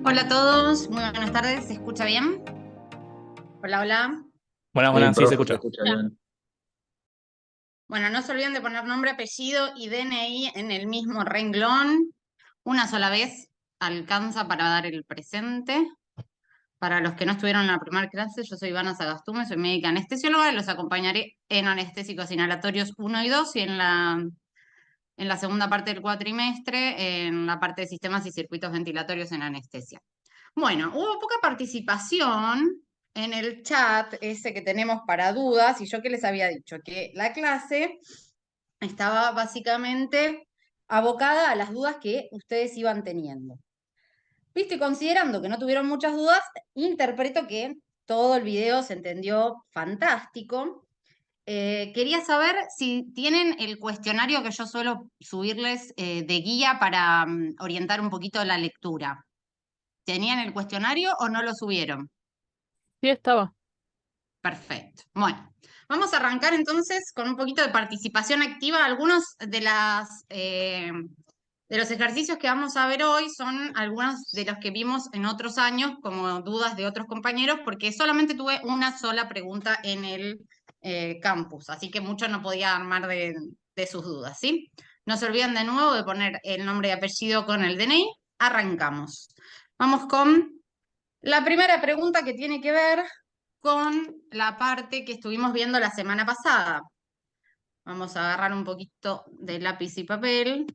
Hola a todos, muy buenas tardes, ¿se escucha bien? Hola, hola. Buenas, Bien, buenas, sí se profe, se escucha. escucha bien. Bueno, no se olviden de poner nombre, apellido y DNI en el mismo renglón. Una sola vez alcanza para dar el presente. Para los que no estuvieron en la primera clase, yo soy Ivana Sagastume, soy médica anestesióloga y los acompañaré en anestésicos inhalatorios 1 y 2 y en la segunda parte del cuatrimestre, en la parte de sistemas y circuitos ventilatorios en anestesia. Bueno, hubo poca participación en el chat ese que tenemos para dudas, y yo que les había dicho que la clase estaba básicamente abocada a las dudas que ustedes iban teniendo. Viste, considerando que no tuvieron muchas dudas, interpreto que todo el video se entendió fantástico. Quería saber si tienen el cuestionario que yo suelo subirles de guía para orientar un poquito la lectura. ¿Tenían el cuestionario o no lo subieron? Sí, estaba. Perfecto. Bueno, vamos a arrancar entonces con un poquito de participación activa. Algunos de los ejercicios que vamos a ver hoy son algunos de los que vimos en otros años como dudas de otros compañeros, porque solamente tuve una sola pregunta en el campus, así que mucho no podía armar de sus dudas, ¿sí? No se olviden de nuevo de poner el nombre y apellido con el DNI. Arrancamos. Vamos con la primera pregunta, que tiene que ver con la parte que estuvimos viendo la semana pasada. Vamos a agarrar un poquito de lápiz y papel.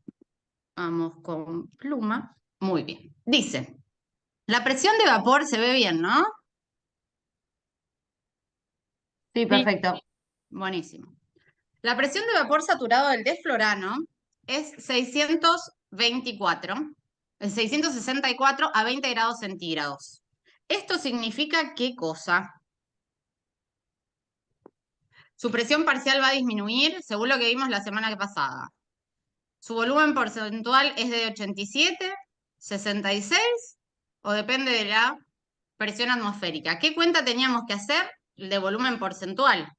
Vamos con pluma. Muy bien. Dice, la presión de vapor se ve bien, ¿no? Sí, perfecto. Buenísimo. La presión de vapor saturado del desflorano es 664 a 20 grados centígrados. ¿Esto significa qué cosa? Su presión parcial va a disminuir, según lo que vimos la semana pasada. Su volumen porcentual es de 87, 66 o depende de la presión atmosférica. ¿Qué cuenta teníamos que hacer de volumen porcentual?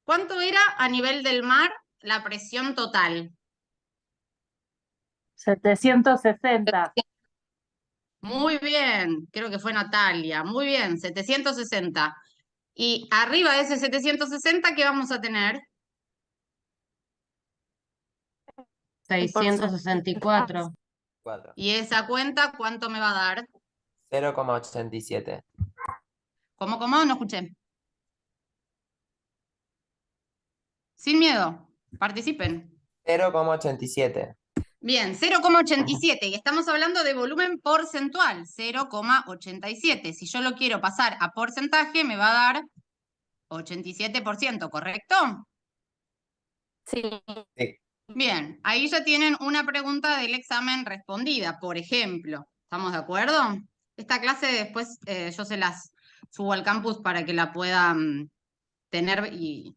¿Cuánto era a nivel del mar la presión total? 760. Muy bien, creo que fue Natalia. Muy bien, 760. Y arriba de ese 760, ¿qué vamos a tener? 664. Y esa cuenta, ¿cuánto me va a dar? 0,87. ¿Cómo? No escuché. Sin miedo, participen. 0,87. Bien, 0,87 y estamos hablando de volumen porcentual, 0,87. Si yo lo quiero pasar a porcentaje, me va a dar 87%, ¿correcto? Sí. Sí. Bien, ahí ya tienen una pregunta del examen respondida, por ejemplo. ¿Estamos de acuerdo? Esta clase después yo se las subo al campus para que la puedan tener y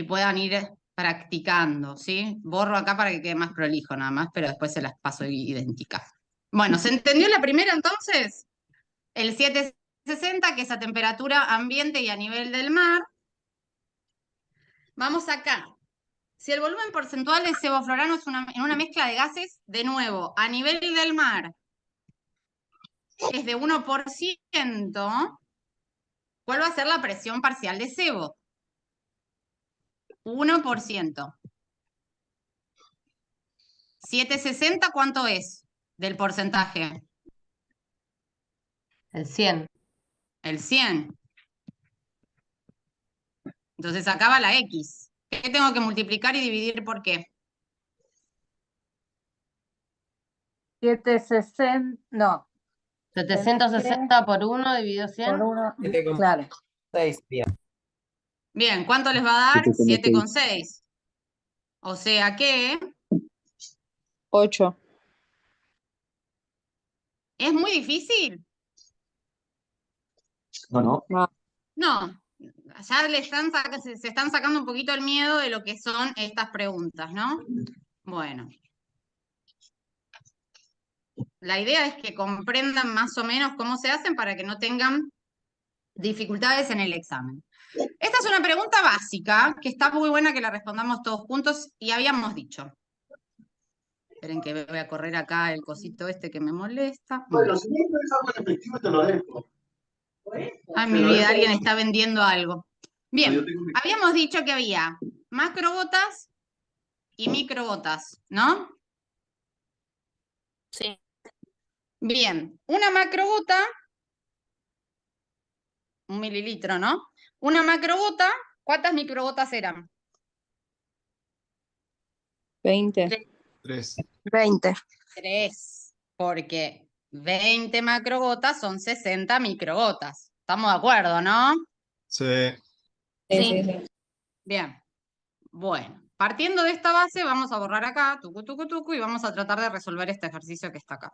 puedan ir practicando, ¿sí? Borro acá para que quede más prolijo nada más, pero después se las paso idénticas. Bueno, ¿se entendió la primera entonces? El 760, que es a temperatura ambiente y a nivel del mar. Vamos acá. Si el volumen porcentual de sevoflorano es en una mezcla de gases, de nuevo, a nivel del mar es de 1%, ¿cuál va a ser la presión parcial de sebo? 1%. 760, ¿cuánto es del porcentaje? El 100. El 100. Entonces acá va la X. ¿Qué tengo que multiplicar y dividir por qué? 760, no, 760 por 1 dividido 100. por 1, 7,6. claro. Bien. Bien, ¿cuánto les va a dar? 7,6. 7,6. O sea que 8. es muy difícil. No. No, ya se están sacando un poquito el miedo de lo que son estas preguntas, ¿no? Bueno. La idea es que comprendan más o menos cómo se hacen para que no tengan dificultades en el examen. Esta es una pregunta básica, que está muy buena que la respondamos todos juntos y habíamos dicho. Esperen que voy a correr acá el cosito este que me molesta. Bueno, si no es algo en efectivo, te lo dejo. Ay, mi vida, alguien está vendiendo algo. No, yo Bien, tengo mi- habíamos dicho que había macrogotas y microgotas, ¿no? Sí. Bien, una macrogota, 1 mililitro, ¿no? Una macrogota, ¿cuántas microgotas eran? 20. 3. 20. 3, porque 20 macrogotas son 60 microgotas. ¿Estamos de acuerdo, no? Sí. Sí. Bien, bueno, partiendo de esta base, vamos a borrar acá, tucu, tucu, tucu, y vamos a tratar de resolver este ejercicio que está acá.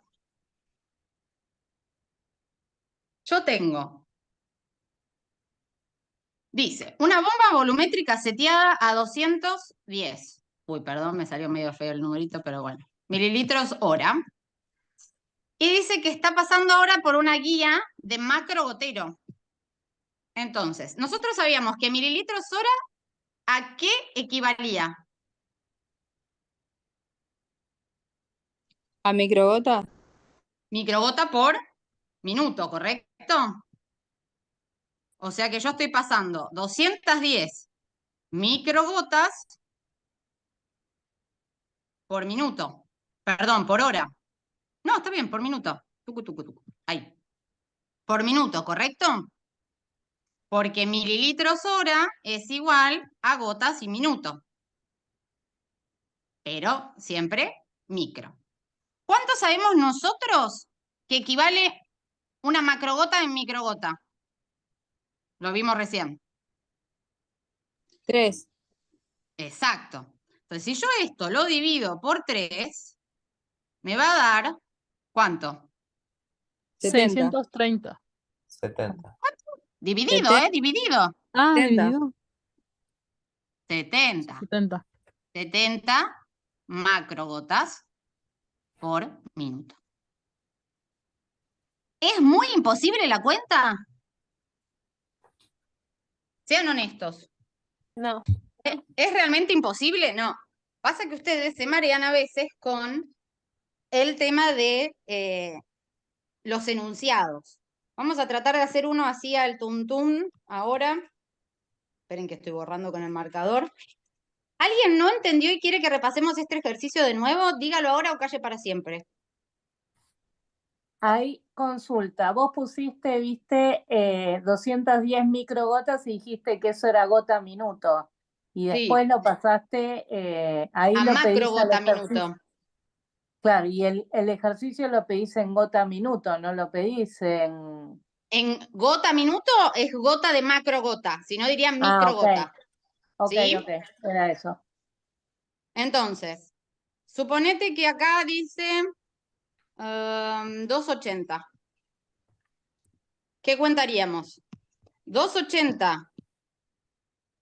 Yo tengo, dice, una bomba volumétrica seteada a 210. Uy, perdón, me salió medio feo el numerito, pero bueno. Mililitros hora. Y dice que está pasando ahora por una guía de macro gotero. Entonces, nosotros sabíamos que mililitros hora, ¿a qué equivalía? ¿A microgota? Microgota por minuto, ¿correcto? O sea que yo estoy pasando 210 microgotas por minuto. Perdón, por hora. No, está bien, por minuto. Tucu, tucu, tucu. Ahí. Por minuto, ¿correcto? Porque mililitros hora es igual a gotas y minuto. Pero siempre micro. ¿Cuánto sabemos nosotros que equivale una macrogota en microgota? Lo vimos recién. 3. Exacto. Entonces, si yo esto lo divido por 3, me va a dar, ¿cuánto? 70. 630. 70. Dividido, Dividido. Ah, 70. dividido. 70. 70. 70 macrogotas por minuto. ¿Es muy imposible la cuenta? Sean honestos. No. ¿Es realmente imposible? No. Pasa que ustedes se marean a veces con el tema de los enunciados. Vamos a tratar de hacer uno así al tuntum ahora. Esperen que estoy borrando con el marcador. ¿Alguien no entendió y quiere que repasemos este ejercicio de nuevo? Dígalo ahora o calle para siempre. Hay consulta. Vos pusiste, viste, 210 microgotas y dijiste que eso era gota minuto. Y después Sí, lo pasaste, ahí a lo pedís al macrogota ejercicio. minuto. Claro, y el ejercicio lo pedís en gota minuto, no lo pedís en... En gota minuto es gota de macrogota, si no diría Ah, ok. microgota. Ok, ¿Sí? ok, era eso. Entonces, suponete que acá dice 280. ¿Qué contaríamos? 280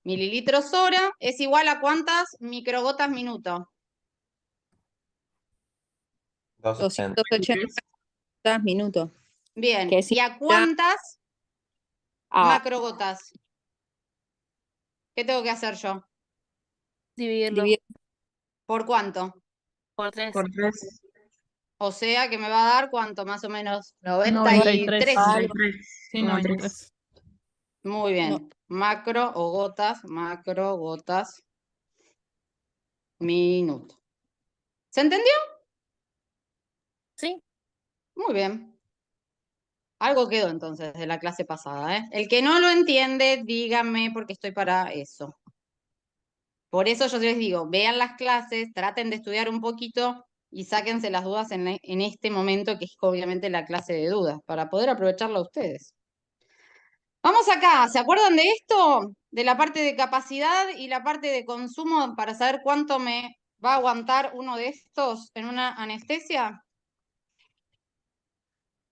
mililitros hora es igual a ¿cuántas microgotas minuto? 280. 280 minutos. Bien, Que sí, ¿y a cuántas a macrogotas? ¿Qué tengo que hacer yo? Dividirlo dividir ¿Por cuánto? por 3. por 3. O sea que me va a dar ¿cuánto? Más o menos 93. 93. Sí, 93. Muy bien. No. Macro gotas, minuto. ¿Se entendió? Sí. Muy bien. Algo quedó entonces de la clase pasada, ¿eh? El que no lo entiende, dígame porque estoy para eso. Por eso yo les digo, vean las clases, traten de estudiar un poquito y sáquense las dudas en este momento, que es obviamente la clase de dudas, para poder aprovecharla ustedes. Vamos acá, ¿se acuerdan de esto? De la parte de capacidad y la parte de consumo para saber cuánto me va a aguantar uno de estos en una anestesia.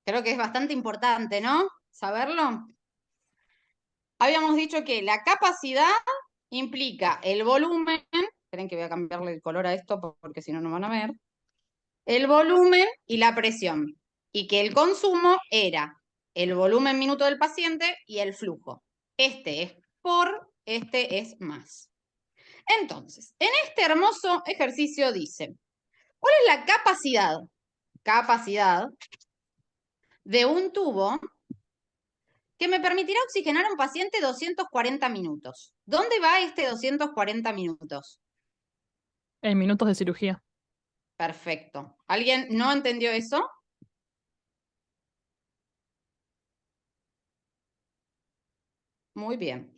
Creo que es bastante importante, ¿no? Saberlo. Habíamos dicho que la capacidad implica el volumen, esperen que voy a cambiarle el color a esto porque si no, no van a ver, el volumen y la presión, y que el consumo era el volumen minuto del paciente y el flujo. Este es por, este es más. Entonces, en este hermoso ejercicio dice, ¿Cuál es la capacidad? Capacidad de un tubo que me permitirá oxigenar a un paciente 240 minutos. ¿Dónde va este 240 minutos? En minutos de cirugía. Perfecto. ¿Alguien no entendió eso? Muy bien.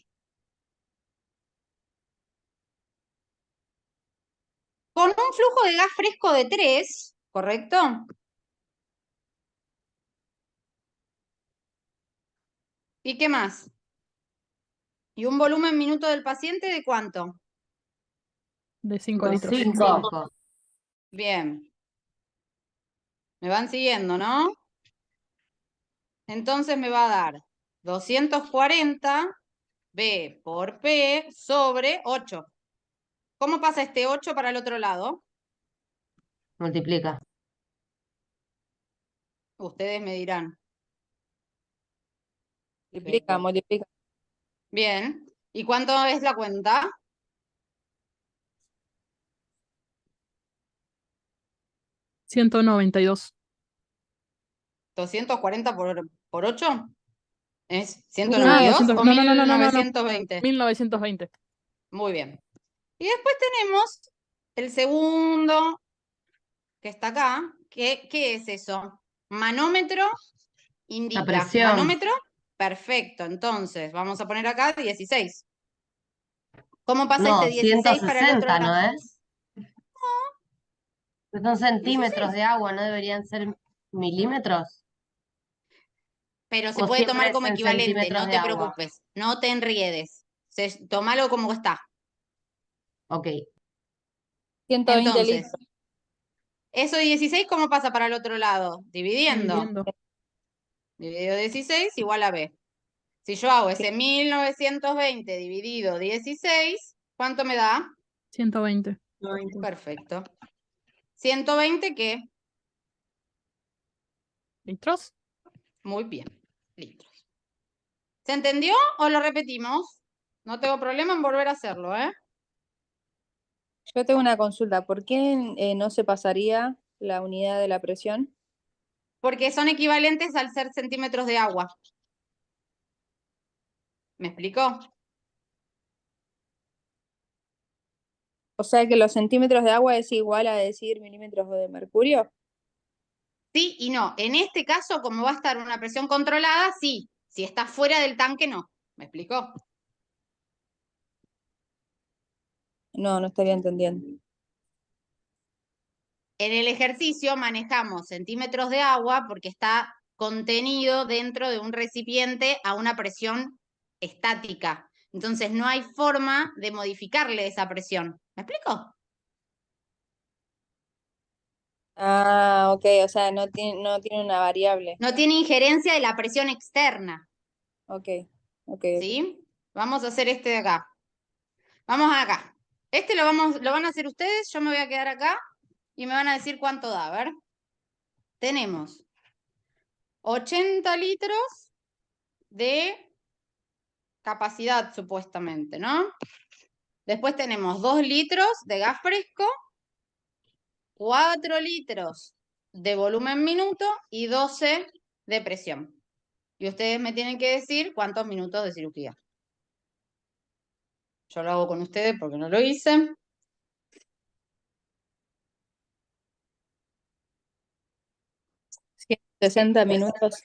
Con un flujo de gas fresco de 3, ¿correcto? ¿Y qué más? ¿Y un volumen minuto del paciente de cuánto? De 5 litros. 5. Bien. ¿Me van siguiendo, no? Entonces me va a dar 240 B por P sobre 8. ¿Cómo pasa este 8 para el otro lado? Multiplica. Ustedes me dirán. Multiplica, multiplica. Bien. ¿Y cuánto es la cuenta? 192. 240 por 8. ¿Es Ah, 192 200. o No, no, no, no, no, no. 1920? 1920. Muy bien. Y después tenemos el segundo que está acá. ¿Qué es eso? Manómetro indica. presión. Manómetro, perfecto. Entonces, vamos a poner acá 16. ¿Cómo pasa No, este 16 para el otro 160, ¿no lado? es? Son centímetros 16. de agua, ¿no deberían ser milímetros? Pero se ¿O puede siempre tomar es como en equivalente, centímetros no de te agua? preocupes. No te enriedes. Tómalo como está. Ok. 120 Entonces, litros. eso 16, ¿cómo pasa para el otro lado? Dividiendo. Dividiendo. Dividido 16 igual a B. Si yo hago ese 1920 dividido 16, ¿cuánto me da? 120. Perfecto. 120, ¿qué? ¿Litros? Muy bien. Litros. ¿Se entendió o lo repetimos? No tengo problema en volver a hacerlo, ¿eh? Yo tengo una consulta. ¿Por qué no se pasaría la unidad de la presión? Porque son equivalentes al ser centímetros de agua. ¿Me explicó? O sea que los centímetros de agua es igual a decir milímetros de mercurio. Sí y no. En este caso, como va a estar una presión controlada, sí. Si está fuera del tanque, no. ¿Me explicó? No, no estaría entendiendo. En el ejercicio manejamos centímetros de agua porque está contenido dentro de un recipiente a una presión estática. Entonces no hay forma de modificarle esa presión. ¿Me explico? Ah, ok, o sea, no tiene una variable. No tiene injerencia de la presión externa. Ok, ok. ¿Sí? Vamos a hacer este de acá. Vamos acá. Este lo van a hacer ustedes, yo me voy a quedar acá y me van a decir cuánto da. A ver. Tenemos 80 litros de capacidad, supuestamente, ¿no? Después tenemos 2 litros de gas fresco, 4 litros de volumen minuto y 12 de presión. Y ustedes me tienen que decir cuántos minutos de cirugía. Yo lo hago con ustedes porque no lo hice. 60 minutos.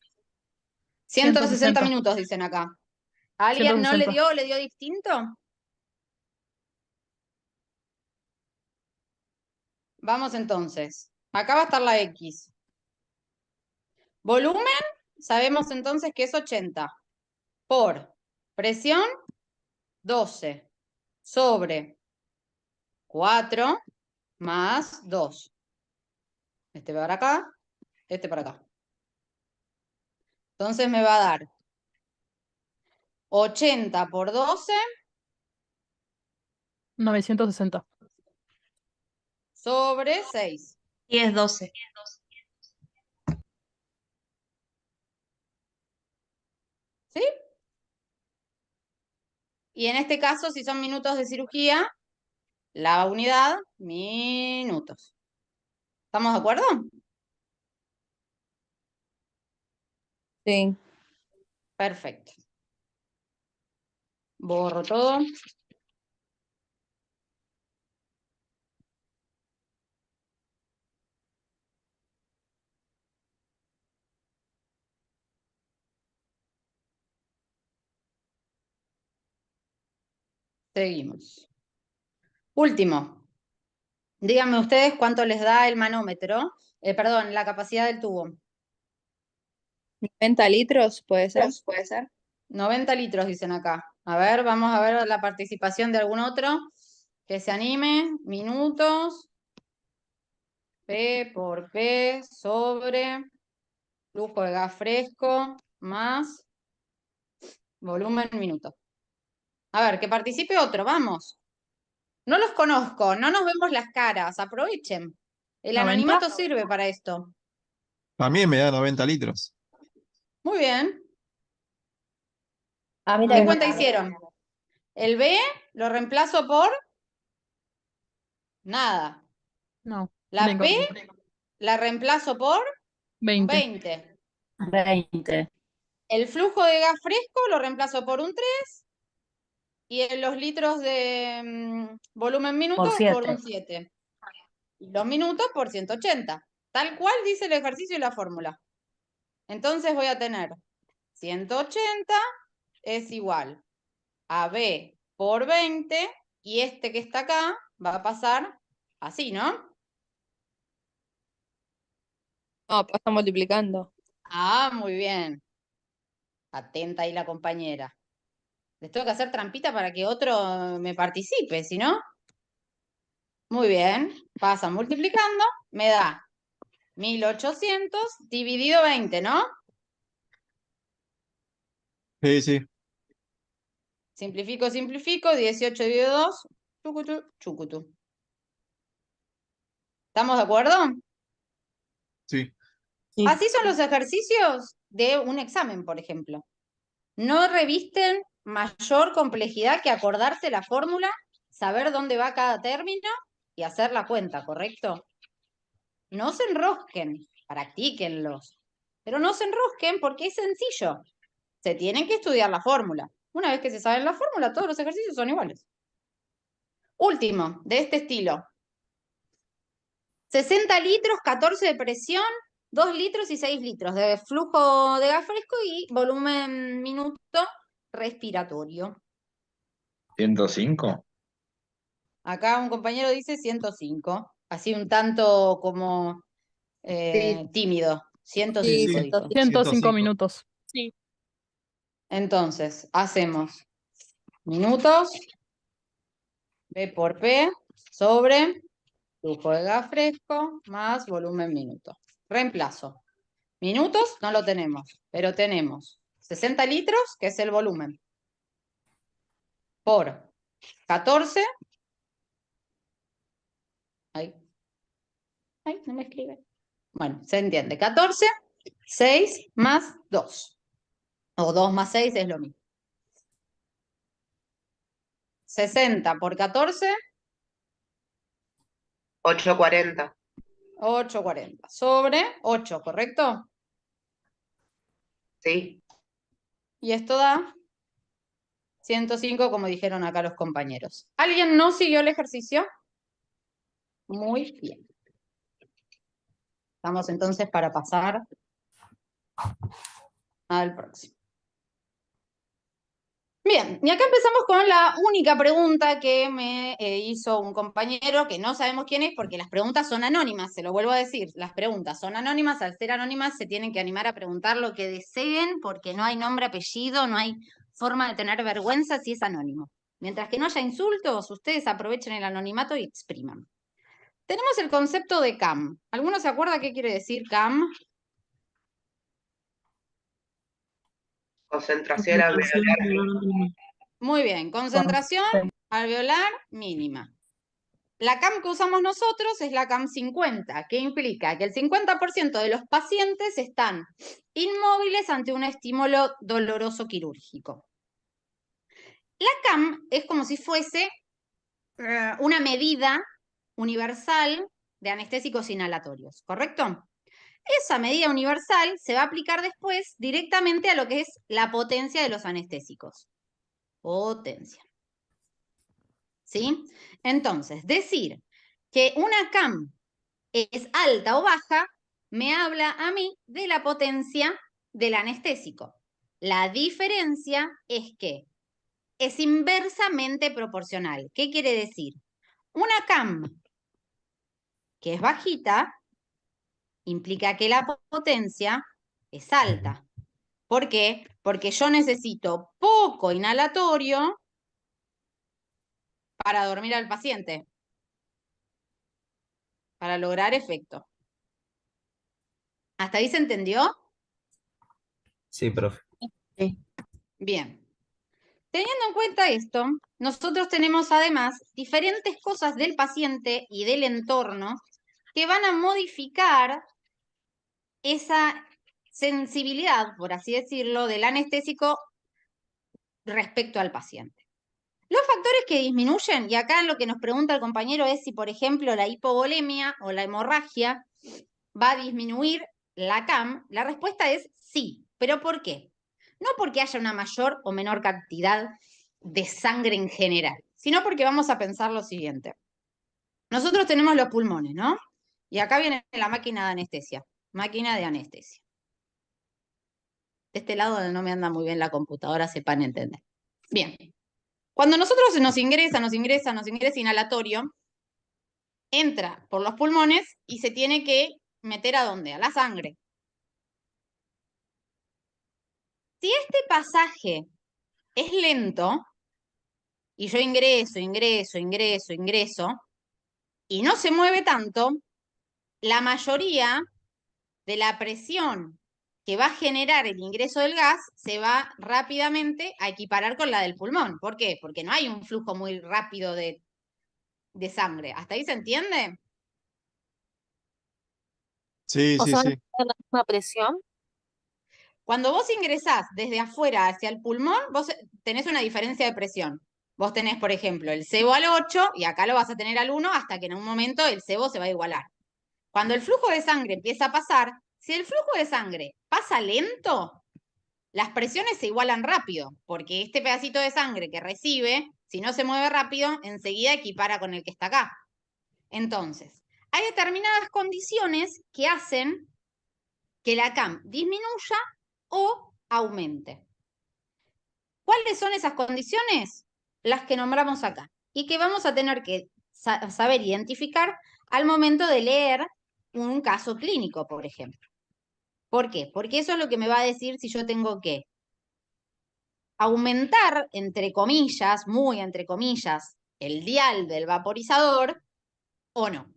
160 160. minutos, dicen acá. ¿Alguien no le 160. dio o le dio distinto? Vamos entonces. Acá va a estar la X. Volumen, sabemos entonces que es 80. Por presión, 12. Sobre 4 más 2. Este para acá, este para acá. Entonces me va a dar 80 por 12 960. sobre 6. Y es 12. ¿Sí? Y en este caso, si son minutos de cirugía, la unidad, minutos. ¿Estamos de acuerdo? Sí. Perfecto. Borro todo. Seguimos. Último. Díganme ustedes cuánto les da el manómetro. Perdón, la capacidad del tubo. 90 litros, ¿puede ser? 90 litros dicen acá. A ver, vamos a ver la participación de algún otro que se anime. Minutos. P por P sobre flujo de gas fresco más volumen minuto. A ver, que participe otro, vamos. No los conozco, no nos vemos las caras, aprovechen. El 90. anonimato sirve para esto. También me da 90 litros. Muy bien. A mí ¿Qué también cuenta me- hicieron? El B lo reemplazo por nada. No. La Vengo. P la reemplazo por 20. 20. 20. El flujo de gas fresco lo reemplazo por un 3 y en los litros de volumen minuto por un 7. Y los minutos por 180. Tal cual dice el ejercicio y la fórmula. Entonces voy a tener 180 es igual a B por 20 y este que está acá va a pasar así, ¿no? No, pasa multiplicando. Ah, muy bien. Atenta ahí la compañera. Les tengo que hacer trampita para que otro me participe, si no. Muy bien. Pasa multiplicando, me da 1800 dividido 20, ¿no? Sí, sí. Simplifico, 18 dividido 2, chucutu, chucutu. ¿Estamos de acuerdo? Sí. Sí. Así son los ejercicios de un examen, por ejemplo. No revisten mayor complejidad que acordarse la fórmula, saber dónde va cada término y hacer la cuenta, ¿correcto? No se enrosquen, practíquenlos. Pero no se enrosquen porque es sencillo. Se tienen que estudiar la fórmula. Una vez que se sabe la fórmula, todos los ejercicios son iguales. Último, de este estilo. 60 litros, 14 de presión, 2 litros y 6 litros de flujo de gas fresco y volumen minuto respiratorio. 105. Acá un compañero dice 105, así un tanto como tímido. 105 Sí, dijo. 105. 105 105. minutos. Entonces, hacemos minutos, B por P, sobre flujo de gas fresco más volumen minuto. Reemplazo. Minutos no lo tenemos, pero tenemos 60 litros, que es el volumen, por 14. Ay, no me escribe. Bueno, se entiende. 14, 6 más 2. O 2 más 6 es lo mismo. 60 por 14, 840. 840. Sobre 8, ¿correcto? Sí. Y esto da 105, como dijeron acá los compañeros. ¿Alguien no siguió el ejercicio? Muy bien. Estamos entonces para pasar al próximo. Bien, y acá empezamos con la única pregunta que me hizo un compañero, que no sabemos quién es, porque las preguntas son anónimas, se lo vuelvo a decir, las preguntas son anónimas, al ser anónimas se tienen que animar a preguntar lo que deseen, porque no hay nombre, apellido, no hay forma de tener vergüenza si es anónimo. Mientras que no haya insultos, ustedes aprovechen el anonimato y expriman. Tenemos el concepto de CAM. ¿Alguno se acuerda qué quiere decir CAM? Concentración alveolar. Muy bien, concentración alveolar mínima. La CAM que usamos nosotros es la CAM 50, que implica que el 50% de los pacientes están inmóviles ante un estímulo doloroso quirúrgico. La CAM es como si fuese una medida universal de anestésicos inhalatorios, ¿correcto? Esa medida universal se va a aplicar después directamente a lo que es la potencia de los anestésicos. Potencia. ¿Sí? Entonces, decir que una CAM es alta o baja me habla a mí de la potencia del anestésico. La diferencia es que es inversamente proporcional. ¿Qué quiere decir? Una CAM que es bajita implica que la potencia es alta. ¿Por qué? Porque yo necesito poco inhalatorio para dormir al paciente, para lograr efecto. ¿Hasta ahí se entendió? Sí, profe. Bien. Teniendo en cuenta esto, nosotros tenemos además diferentes cosas del paciente y del entorno que van a modificar esa sensibilidad, por así decirlo, del anestésico respecto al paciente. Los factores que disminuyen, y acá lo que nos pregunta el compañero es si, por ejemplo, la hipovolemia o la hemorragia va a disminuir la CAM, la respuesta es sí. ¿Pero por qué? No porque haya una mayor o menor cantidad de sangre en general, sino porque vamos a pensar lo siguiente. Nosotros tenemos los pulmones, ¿no? Y acá viene la máquina de anestesia. Máquina de anestesia. De este lado donde no me anda muy bien la computadora, sepan entender. Bien. Cuando nosotros nos ingresa inhalatorio, entra por los pulmones y se tiene que meter ¿a dónde? A la sangre. Si este pasaje es lento, y yo ingreso, y no se mueve tanto, la mayoría de la presión que va a generar el ingreso del gas se va rápidamente a equiparar con la del pulmón. ¿Por qué? Porque no hay un flujo muy rápido de sangre. ¿Hasta ahí se entiende? Sí, ¿O sí, son sí. la misma presión? Cuando vos ingresás desde afuera hacia el pulmón, vos tenés una diferencia de presión. Vos tenés, por ejemplo, el sebo al 8 y acá lo vas a tener al 1 hasta que en un momento el sebo se va a igualar. Cuando el flujo de sangre empieza a pasar, si el flujo de sangre pasa lento, las presiones se igualan rápido, porque este pedacito de sangre que recibe, si no se mueve rápido, enseguida equipara con el que está acá. Entonces, hay determinadas condiciones que hacen que la CAM disminuya o aumente. ¿Cuáles son esas condiciones? Las que nombramos acá y que vamos a tener que saber identificar al momento de leer un caso clínico, por ejemplo. ¿Por qué? Porque eso es lo que me va a decir si yo tengo que aumentar, entre comillas, muy entre comillas, el dial del vaporizador o no.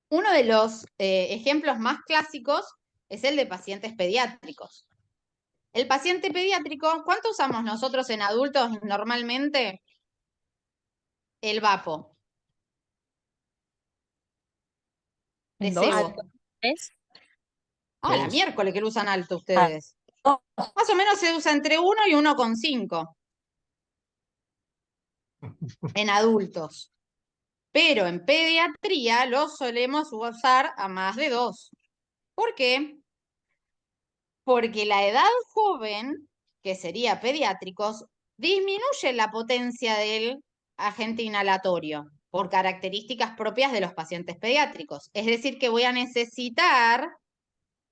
Uno de los ejemplos más clásicos es el de pacientes pediátricos. El paciente pediátrico, ¿cuánto usamos nosotros en adultos normalmente? El vapo. De ¿En dos? sebo. ¿Es? Ah, la Dos. miércoles que lo usan alto ustedes. Más o menos se usa entre 1 y 1,5 en adultos. Pero en pediatría lo solemos usar a más de 2. ¿Por qué? Porque la edad joven, que sería pediátricos, disminuye la potencia del agente inhalatorio por características propias de los pacientes pediátricos. Es decir, que voy a necesitar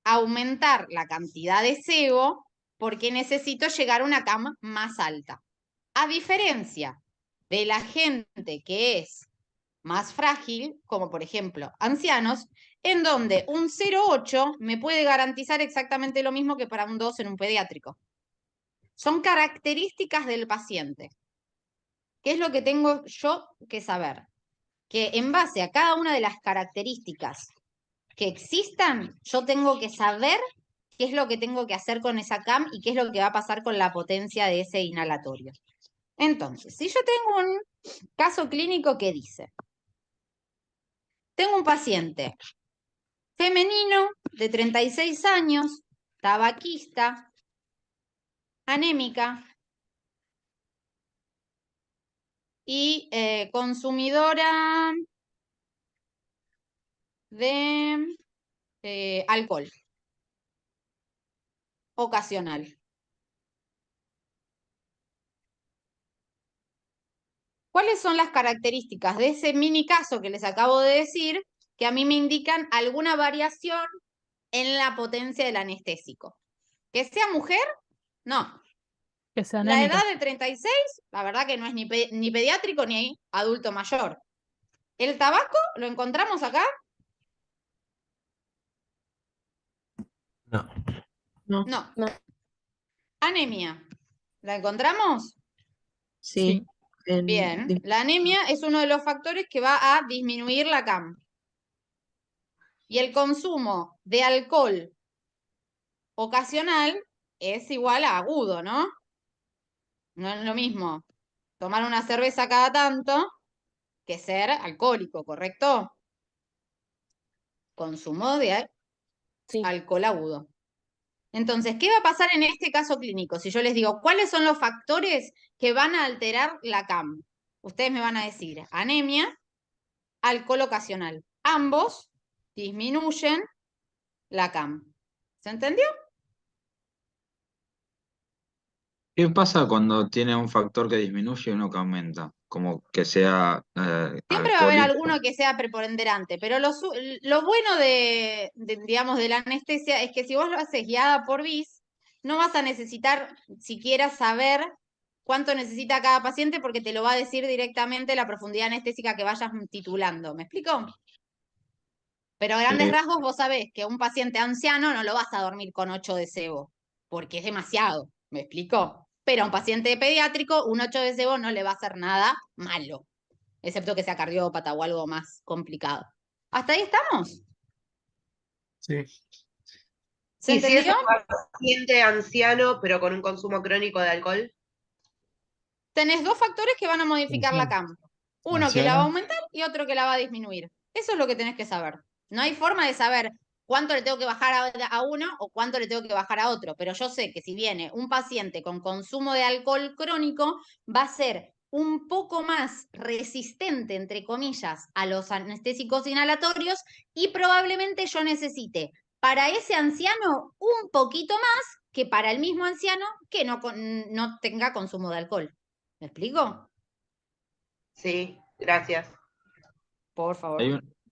aumentar la cantidad de sebo porque necesito llegar a una CAM más alta. A diferencia de la gente que es más frágil, como por ejemplo ancianos, en donde un 0,8 me puede garantizar exactamente lo mismo que para un 2 en un pediátrico. Son características del paciente. ¿Qué es lo que tengo yo que saber? Que en base a cada una de las características que existan, yo tengo que saber qué es lo que tengo que hacer con esa CAM y qué es lo que va a pasar con la potencia de ese inhalatorio. Entonces, si yo tengo un caso clínico que dice, tengo un paciente femenino de 36 años, tabaquista, anémica y consumidora de alcohol ocasional. ¿Cuáles son las características de ese mini caso que les acabo de decir que a mí me indican alguna variación en la potencia del anestésico? ¿Que sea mujer? No. Que sea La anémica. edad de 36, la verdad que no es ni pediátrico ni adulto mayor. ¿El tabaco lo encontramos acá? No. No. No. No. Anemia, ¿la encontramos? Sí. Bien, la anemia es uno de los factores que va a disminuir la CAM. Y el consumo de alcohol ocasional es igual a agudo, ¿no? No es lo mismo tomar una cerveza cada tanto que ser alcohólico, ¿correcto? Consumo de Sí. alcohol agudo. Entonces, ¿qué va a pasar en este caso clínico? Si yo les digo, ¿cuáles son los factores que van a alterar la CAM? Ustedes me van a decir, anemia, alcohol ocasional. Ambos disminuyen la CAM. ¿Se entendió? ¿Qué pasa cuando tiene un factor que disminuye y uno que aumenta? Como que sea Siempre va a haber alcohólico. alguno que sea preponderante, pero lo bueno digamos, de la anestesia es que si vos lo haces guiada por BIS, no vas a necesitar siquiera saber cuánto necesita cada paciente porque te lo va a decir directamente la profundidad anestésica que vayas titulando. ¿Me explico? Pero a grandes rasgos vos sabés que un paciente anciano no lo vas a dormir con 8 de sebo, porque es demasiado. ¿Me explico? Pero a un paciente pediátrico, un 8 de sebo no le va a hacer nada malo, excepto que sea cardiópata o algo más complicado. ¿Hasta ahí estamos? Sí. ¿Se ¿Y si es entendió? un paciente anciano pero con un consumo crónico de alcohol? Tenés dos factores que van a modificar la CAM. Uno que la va a Anciano. aumentar y otro que la va a disminuir. Eso es lo que tenés que saber. No hay forma de saber cuánto le tengo que bajar a uno o cuánto le tengo que bajar a otro, pero yo sé que si viene un paciente con consumo de alcohol crónico, va a ser un poco más resistente, entre comillas, a los anestésicos inhalatorios y probablemente yo necesite para ese anciano un poquito más que para el mismo anciano que no tenga consumo de alcohol. ¿Me explico? Sí, gracias. Por favor.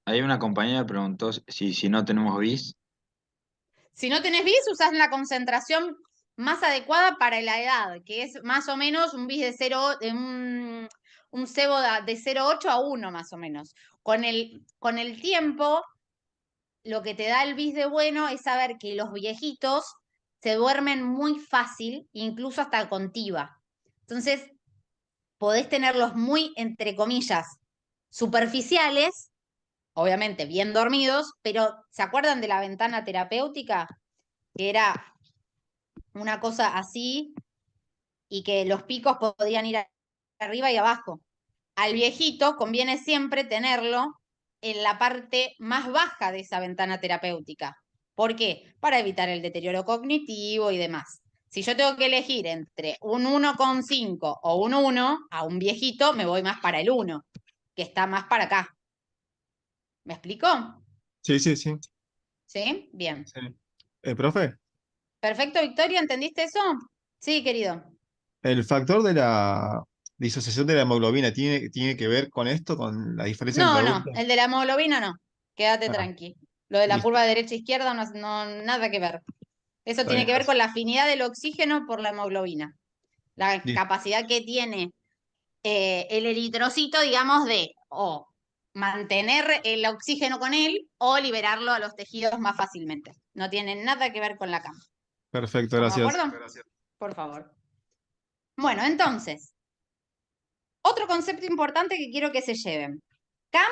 Hay una compañera que preguntó si no tenemos bis. Si no tenés bis, usás la concentración más adecuada para la edad, que es más o menos un bis de 0, un sebo de 0,8 a 1 más o menos. Con el tiempo, lo que te da el bis de bueno es saber que los viejitos se duermen muy fácil, incluso hasta con TIVA. Entonces, podés tenerlos muy, entre comillas, superficiales, obviamente bien dormidos, pero ¿se acuerdan de la ventana terapéutica? Que era una cosa así y que los picos podían ir arriba y abajo. Al viejito conviene siempre tenerlo en la parte más baja de esa ventana terapéutica. ¿Por qué? Para evitar el deterioro cognitivo y demás. Si yo tengo que elegir entre un 1,5 o un 1, a un viejito me voy más para el 1, que está más para acá. ¿Me explico? Sí, sí, sí. ¿Sí? Bien. Sí. Profe, Perfecto, Victoria, ¿entendiste eso? Sí, querido. el factor de la disociación de la hemoglobina tiene que ver con esto, con la diferencia entre No, no, adultos. el de la hemoglobina no. Quédate Ah, tranqui. Lo de la listo. curva derecha-izquierda no, nada que ver. Eso Está tiene bien, que ver con gracias. la afinidad del oxígeno por la hemoglobina. La Listo. capacidad que tiene el eritrocito, digamos, de o mantener el oxígeno con él o liberarlo a los tejidos más fácilmente. No tiene nada que ver con la cama. Perfecto, ¿Estamos de gracias. acuerdo? Por favor. Bueno, entonces, otro concepto importante que quiero que se lleven. CAM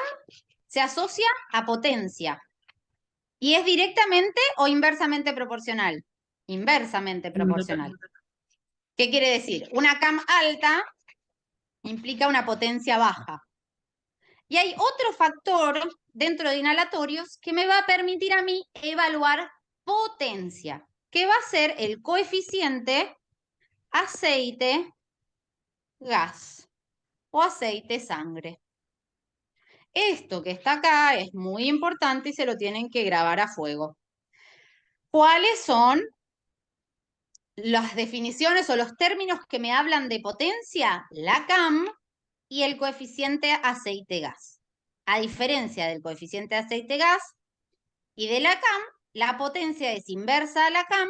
se asocia a potencia. ¿Y es directamente o inversamente proporcional? Inversamente proporcional. ¿Qué quiere decir? Una CAM alta implica una potencia baja. Y hay otro factor dentro de inhalatorios que me va a permitir a mí evaluar potencia, que va a ser el coeficiente aceite-gas o aceite-sangre. Esto que está acá es muy importante y se lo tienen que grabar a fuego. ¿Cuáles son las definiciones o los términos que me hablan de potencia? La CAM y el coeficiente aceite-gas. A diferencia del coeficiente aceite-gas y de la CAM, la potencia es inversa a la CAM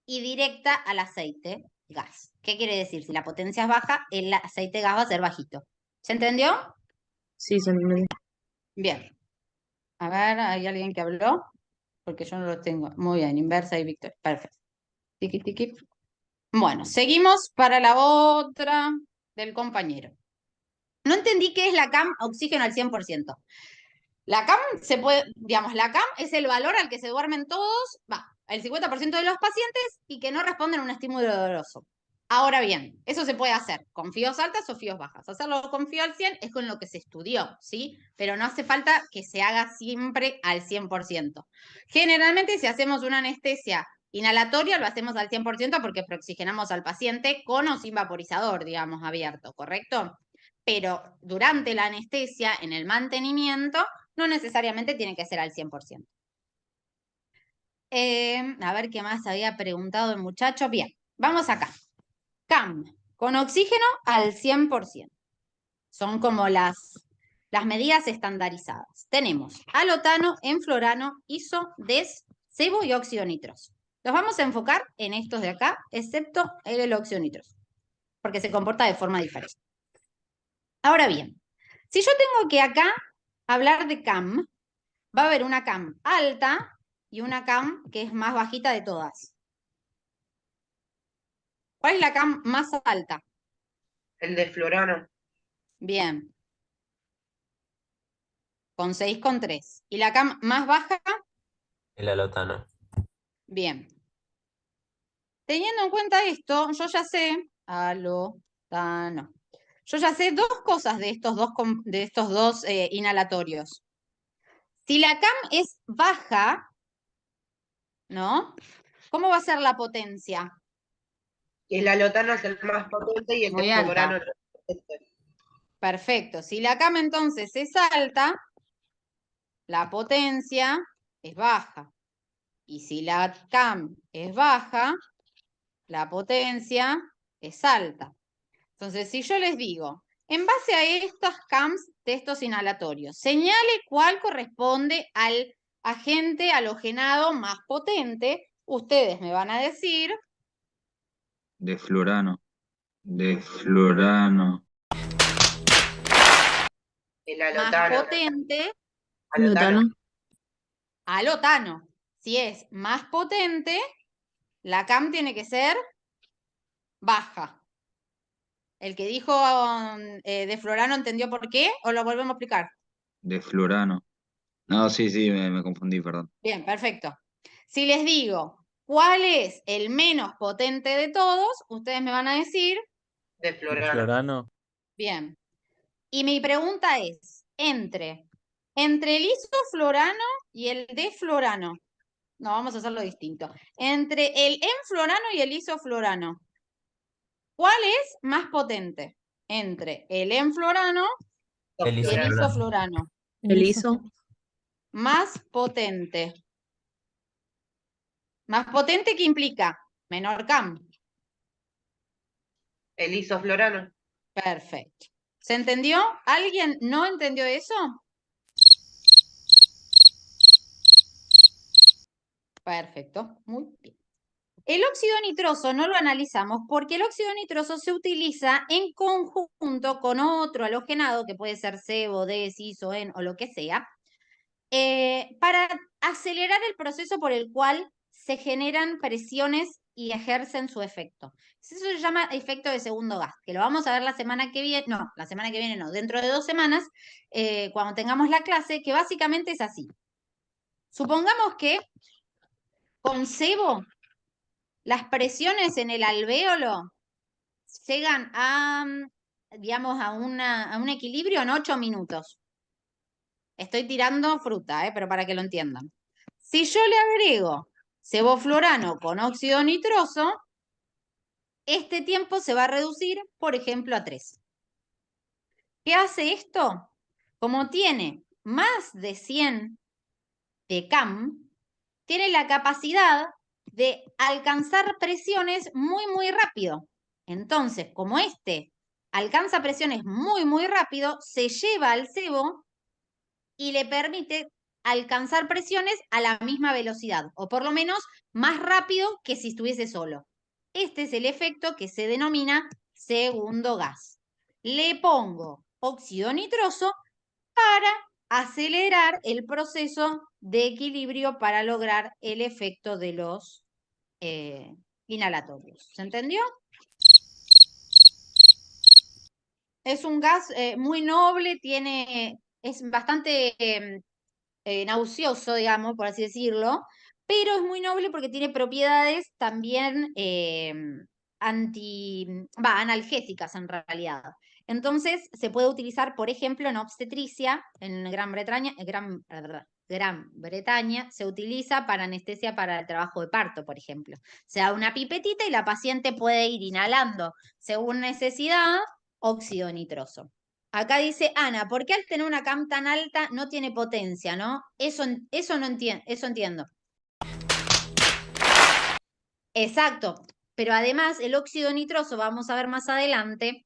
y directa al aceite-gas. ¿Qué quiere decir? Si la potencia es baja, el aceite-gas va a ser bajito. ¿Se entendió? Sí, se me... Bien. A ver, ¿hay alguien que habló? Porque yo no lo tengo. Muy bien, inversa y victoria. Perfecto. Tiki, tiki. Bueno, seguimos para la otra del compañero. No entendí qué es la CAM oxígeno al 100%. La CAM se puede, digamos, la CAM es el valor al que se duermen todos, el 50% de los pacientes y que no responden a un estímulo doloroso. Ahora bien, eso se puede hacer con fíos altas o fíos bajas. Hacerlo con fío al 100 es con lo que se estudió, ¿sí? Pero no hace falta que se haga siempre al 100%. Generalmente, si hacemos una anestesia inhalatoria, lo hacemos al 100% porque preoxigenamos al paciente con o sin vaporizador, digamos, abierto, ¿correcto? Pero durante la anestesia, en el mantenimiento, no necesariamente tiene que ser al 100%. A ver qué más había preguntado el muchacho. Bien, vamos acá. CAM, con oxígeno al 100%. Son como las medidas estandarizadas. Tenemos alotano, enflorano, iso, des, sebo y óxido nitroso. Los vamos a enfocar en estos de acá, excepto el óxido nitroso, porque se comporta de forma diferente. Ahora bien, si yo tengo que acá hablar de CAM, va a haber una CAM alta y una CAM que es más bajita de todas. ¿Cuál es la CAM más alta? El de fluorano. Bien. Con 6,3. ¿Y la CAM más baja? El alotano. Bien. Teniendo en cuenta esto, yo ya sé, alotano. Yo ya sé dos cosas de estos dos inhalatorios. Si la CAM es baja, ¿no? ¿Cómo va a ser la potencia? El alotano es el más potente y el Muy de alta. fluorano es el más potente. Perfecto. Si la CAM entonces es alta, la potencia es baja. Y si la CAM es baja, la potencia es alta. Entonces, si yo les digo, en base a estas CAMs de estos inhalatorios, señale cuál corresponde al agente halogenado más potente, ustedes me van a decir. De fluorano. De fluorano. El Más alotano. potente, Alotano. alotano. Si es más potente, la CAM tiene que ser baja. El que dijo de fluorano, ¿entendió por qué? ¿O lo volvemos a explicar? De fluorano. No, sí, me confundí, perdón. Bien, perfecto. Si les digo cuál es el menos potente de todos, ustedes me van a decir. De fluorano. Florano. Bien. Y mi pregunta es, entre el isoflorano y el deflorano. No, vamos a hacerlo distinto. Entre el enflorano y el isoflorano, ¿cuál es más potente? Entre el enflorano El y el isoflorano. isoflorano. El ISO. Más potente. Más potente, ¿qué implica? Menor CAM. El isoflorano. Perfecto. ¿Se entendió? ¿Alguien no entendió eso? Perfecto, muy bien. El óxido nitroso no lo analizamos porque el óxido nitroso se utiliza en conjunto con otro halogenado, que puede ser sebo, des, iso, en o lo que sea, para acelerar el proceso por el cual se generan presiones y ejercen su efecto. Eso se llama efecto de segundo gas, que lo vamos a ver la semana que viene, no, dentro de 2 semanas, cuando tengamos la clase, que básicamente es así. Supongamos que con sebo las presiones en el alvéolo llegan a, digamos, a un equilibrio en 8 minutos. Estoy tirando fruta, pero para que lo entiendan. Si yo le agrego seboflorano con óxido nitroso, este tiempo se va a reducir, por ejemplo, a 3. ¿Qué hace esto? como tiene más de 100 de CAM, tiene la capacidad de alcanzar presiones muy, muy rápido. Entonces, como este alcanza presiones muy, muy rápido, se lleva al cebo y le permite alcanzar presiones a la misma velocidad, o por lo menos más rápido que si estuviese solo. Este es el efecto que se denomina segundo gas. Le pongo óxido nitroso para acelerar el proceso de equilibrio para lograr el efecto de los inhalatorios. ¿Se entendió? Es un gas muy noble, es bastante nauseoso, digamos, por así decirlo, pero es muy noble porque tiene propiedades también analgésicas en realidad. Entonces, se puede utilizar, por ejemplo, en obstetricia, en Gran Bretaña, Gran Bretaña se utiliza para anestesia para el trabajo de parto, por ejemplo. Se da una pipetita y la paciente puede ir inhalando, según necesidad, óxido nitroso. Acá dice Ana, ¿por qué al tener una CAM tan alta no tiene potencia, no? Eso no entiendo, eso entiendo. Exacto, pero además el óxido nitroso, vamos a ver más adelante,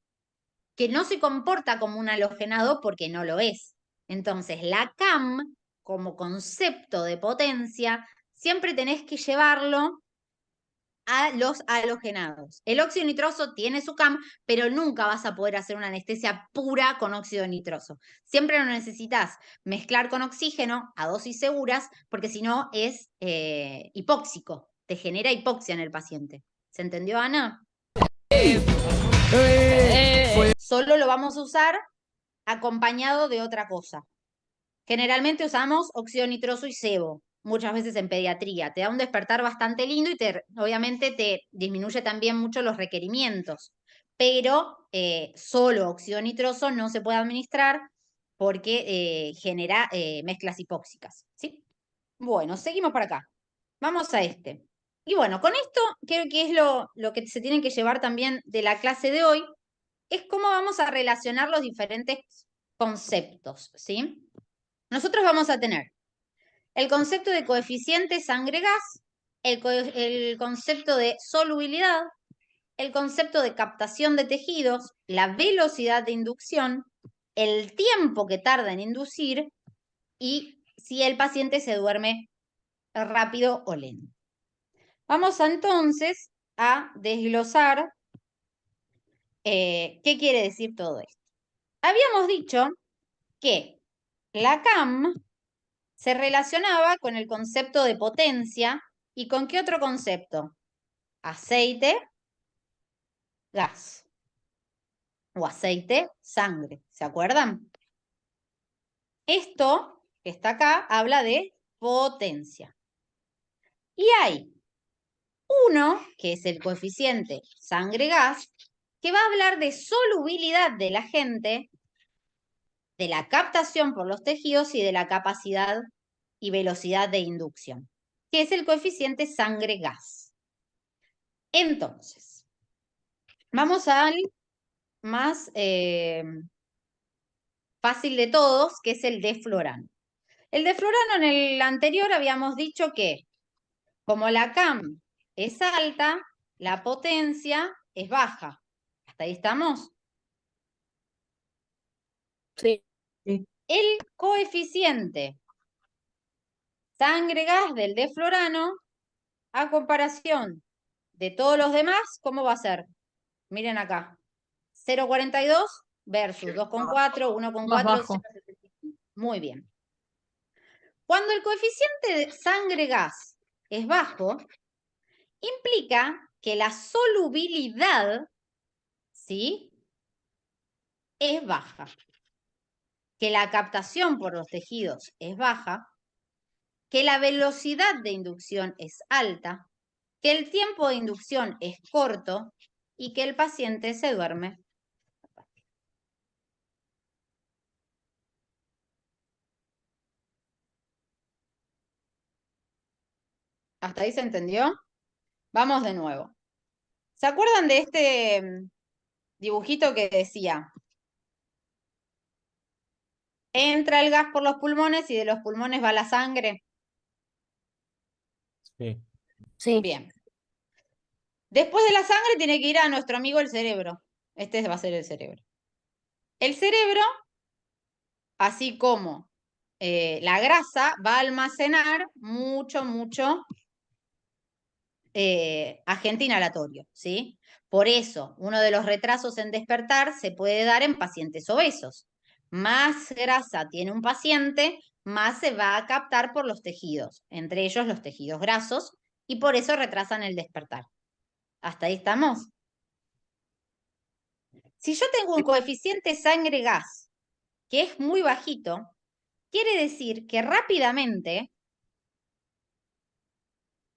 que no se comporta como un halogenado porque no lo es. Entonces, la CAM, como concepto de potencia, siempre tenés que llevarlo a los halogenados. El óxido nitroso tiene su CAM, pero nunca vas a poder hacer una anestesia pura con óxido nitroso. Siempre lo necesitas mezclar con oxígeno a dosis seguras, porque si no es hipóxico, te genera hipoxia en el paciente. ¿Se entendió, Ana? Solo lo vamos a usar acompañado de otra cosa. Generalmente usamos óxido nitroso y sebo, muchas veces en pediatría. Te da un despertar bastante lindo y obviamente te disminuye también mucho los requerimientos. Pero solo óxido nitroso no se puede administrar porque genera mezclas hipóxicas. ¿Sí? Bueno, seguimos por acá. Vamos a este. Y bueno, con esto creo que es lo que se tienen que llevar también de la clase de hoy, es cómo vamos a relacionar los diferentes conceptos, ¿sí? Nosotros vamos a tener el concepto de coeficiente sangre-gas, el concepto de solubilidad, el concepto de captación de tejidos, la velocidad de inducción, el tiempo que tarda en inducir y si el paciente se duerme rápido o lento. Vamos entonces a desglosar qué quiere decir todo esto. Habíamos dicho que la CAM se relacionaba con el concepto de potencia y con qué otro concepto? Aceite, gas. O aceite, sangre. ¿Se acuerdan? Esto que está acá habla de potencia. Y hay uno, que es el coeficiente sangre-gas, que va a hablar de solubilidad del agente, de la captación por los tejidos y de la capacidad y velocidad de inducción, que es el coeficiente sangre-gas. Entonces, vamos al más fácil de todos, que es el deflorano. El deflorano en el anterior habíamos dicho que, como la CAM es alta, la potencia es baja. ¿Hasta ahí estamos? Sí. El coeficiente sangre-gas del deflorano, a comparación de todos los demás, ¿cómo va a ser? Miren acá. 0,42 versus 2,4, 1,4, Más bajo. 0,75. Muy bien. Cuando el coeficiente de sangre-gas es bajo, implica que la solubilidad, ¿sí?, es baja, que la captación por los tejidos es baja, que la velocidad de inducción es alta, que el tiempo de inducción es corto y que el paciente se duerme. ¿Hasta ahí se entendió? Vamos de nuevo. ¿Se acuerdan de este dibujito que decía? Entra el gas por los pulmones y de los pulmones va la sangre. Sí. Sí. Bien. Después de la sangre tiene que ir a nuestro amigo el cerebro. Este va a ser el cerebro. El cerebro, así como la grasa, va a almacenar mucho agente inhalatorio, ¿sí? Por eso, uno de los retrasos en despertar se puede dar en pacientes obesos. Más grasa tiene un paciente, más se va a captar por los tejidos, entre ellos los tejidos grasos, y por eso retrasan el despertar. ¿Hasta ahí estamos? Si yo tengo un coeficiente sangre-gas que es muy bajito, quiere decir que rápidamente,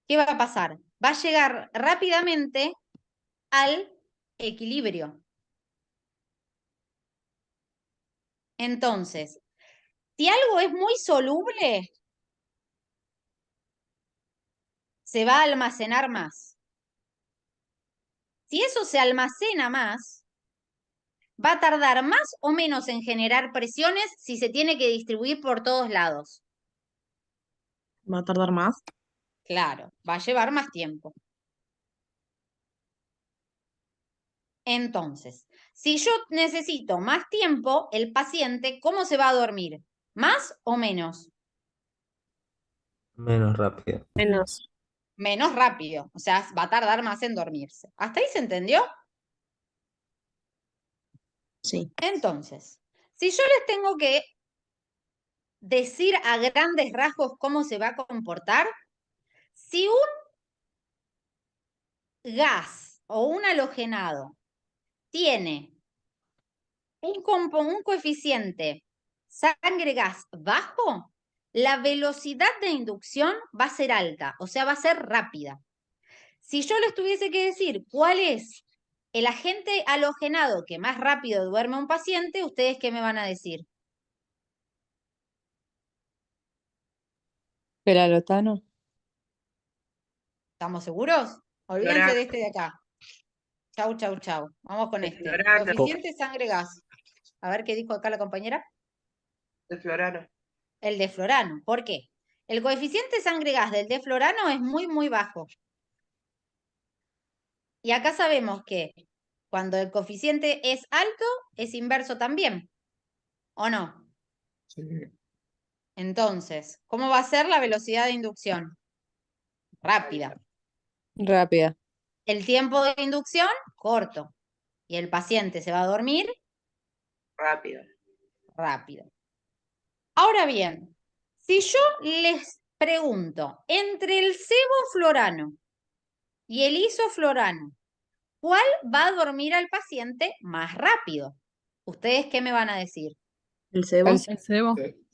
¿qué va a pasar? Va a llegar rápidamente al equilibrio. Entonces, si algo es muy soluble, se va a almacenar más. Si eso se almacena más, va a tardar más o menos en generar presiones si se tiene que distribuir por todos lados. ¿Va a tardar más? Claro, va a llevar más tiempo. Entonces, si yo necesito más tiempo, el paciente, ¿cómo se va a dormir? ¿Más o menos? Menos rápido. Menos. Menos rápido, o sea, va a tardar más en dormirse. ¿Hasta ahí se entendió? Sí. Entonces, si yo les tengo que decir a grandes rasgos cómo se va a comportar, si un gas o un halogenado tiene un coeficiente sangre-gas bajo, la velocidad de inducción va a ser alta, o sea, va a ser rápida. Si yo les tuviese que decir cuál es el agente halogenado que más rápido duerme a un paciente, ¿ustedes qué me van a decir? ¿El alotano? ¿Estamos seguros? Olvídense Florano. de este de acá. Chau, chau, chau. Vamos con El este. florano. Coeficiente sangre-gas. A ver qué dijo acá la compañera. El florano. El de Florano. ¿Por qué? El coeficiente sangre-gas del de Florano es muy bajo. Y acá sabemos que cuando el coeficiente es alto, es inverso también. ¿O no? Sí. Entonces, ¿cómo va a ser la velocidad de inducción? Rápida. Rápida. El tiempo de inducción, corto. Y el paciente se va a dormir Rápido. rápido. Ahora bien, si yo les pregunto, entre el sevoflorano y el isoflorano, ¿cuál va a dormir al paciente más rápido? ¿Ustedes qué me van a decir? El cebo. El El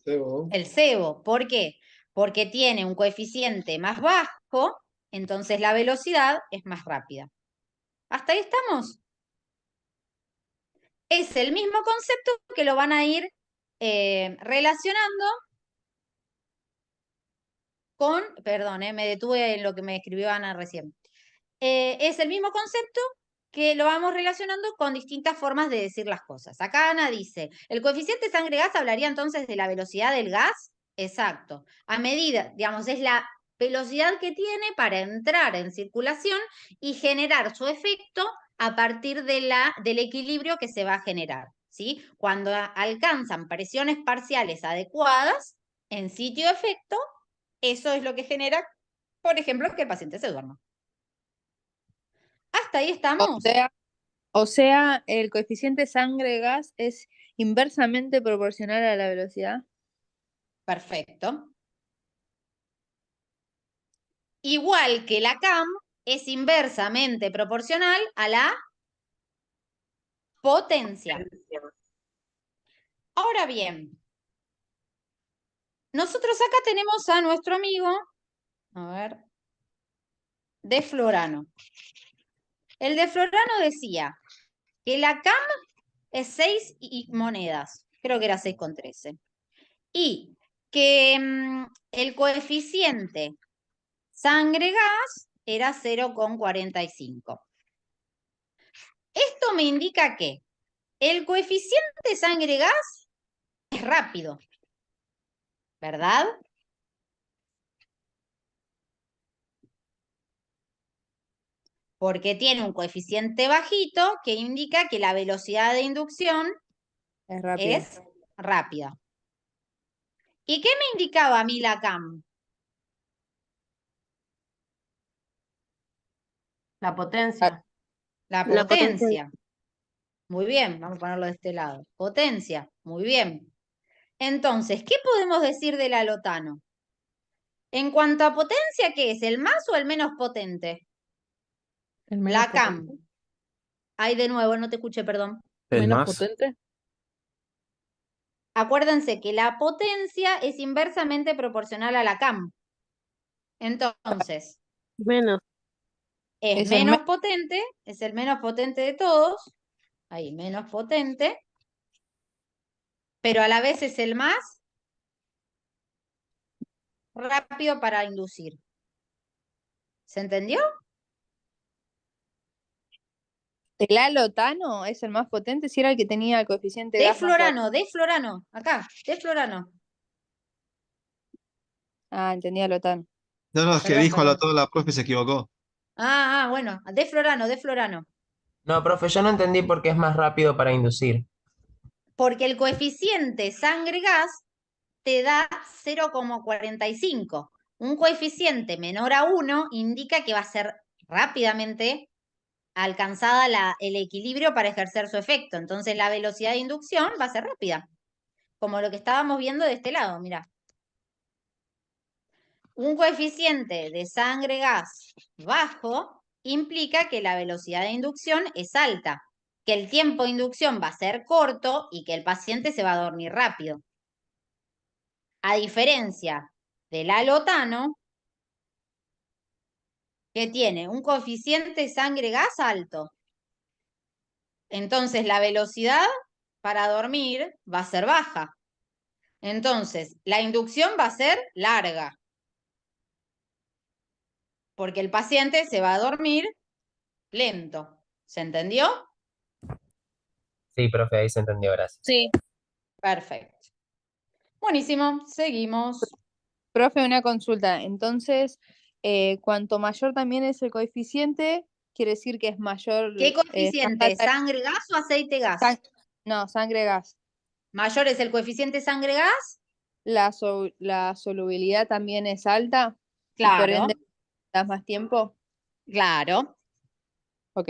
cebo. El sebo. ¿Por qué? Porque tiene un coeficiente más bajo, entonces la velocidad es más rápida. ¿Hasta ahí estamos? Es el mismo concepto que lo van a ir relacionando con, perdón, me detuve en lo que me escribió Ana recién. Es el mismo concepto que lo vamos relacionando con distintas formas de decir las cosas. Acá Ana dice, ¿el coeficiente sangre-gas hablaría entonces de la velocidad del gas? Exacto. A medida, digamos, es la velocidad que tiene para entrar en circulación y generar su efecto a partir del equilibrio que se va a generar, ¿sí? Cuando alcanzan presiones parciales adecuadas en sitio de efecto, eso es lo que genera, por ejemplo, que el paciente se duerma. ¿Hasta ahí estamos? O sea, el coeficiente sangre-gas es inversamente proporcional a la velocidad. Perfecto. Igual que la CAM es inversamente proporcional a la potencia. Ahora bien, nosotros acá tenemos a nuestro amigo, a ver, de Florano. El de Florano decía que la CAM es 6 monedas, creo que era 6,13. Y que el coeficiente sangre-gas era 0,45. Esto me indica que el coeficiente sangre-gas es rápido, ¿verdad? Porque tiene un coeficiente bajito que indica que la velocidad de inducción Es rápido. es rápida. ¿Y qué me indicaba a mí la CAM? La potencia. La La potencia. potencia. Muy bien, vamos a ponerlo de este lado. Potencia, muy bien. Entonces, ¿qué podemos decir del alotano? En cuanto a potencia, ¿qué es? ¿El más o el menos potente? El menos La CAM. potente. Ay, de nuevo, no te escuché, perdón. El Menos más. potente. Acuérdense que la potencia es inversamente proporcional a la CAM. Entonces, Menos. es Es el menos potente, es el menos potente de todos. Ahí, menos potente. Pero a la vez es el más rápido para inducir. ¿Se entendió? El alotano es el más potente, si era el que tenía el coeficiente gas más bajo. Deflorano, acá, deflorano. Ah, entendí alotano. No, es que Perdón, dijo perdón. toda la profe se equivocó. Bueno, deflorano. No, profe, yo no entendí por qué es más rápido para inducir. Porque el coeficiente sangre-gas te da 0,45. Un coeficiente menor a 1 indica que va a ser rápidamente alcanzada el equilibrio para ejercer su efecto. Entonces la velocidad de inducción va a ser rápida. Como lo que estábamos viendo de este lado, mirá. Un coeficiente de sangre-gas bajo implica que la velocidad de inducción es alta, que el tiempo de inducción va a ser corto y que el paciente se va a dormir rápido. A diferencia del alotano, que tiene un coeficiente sangre-gas alto. Entonces la velocidad para dormir va a ser baja. Entonces la inducción va a ser larga. Porque el paciente se va a dormir lento. ¿Se entendió? Sí, profe, ahí se entendió, gracias. Sí. Perfecto. Buenísimo, seguimos. Profe, una consulta. Entonces, cuanto mayor también es el coeficiente, quiere decir que es mayor. ¿Qué más coeficiente? alta- ¿Sangre-gas o aceite-gas? No, sangre-gas. Mayor es el coeficiente sangre-gas. La solubilidad también es alta y por Claro, ende das más tiempo. claro. Ok.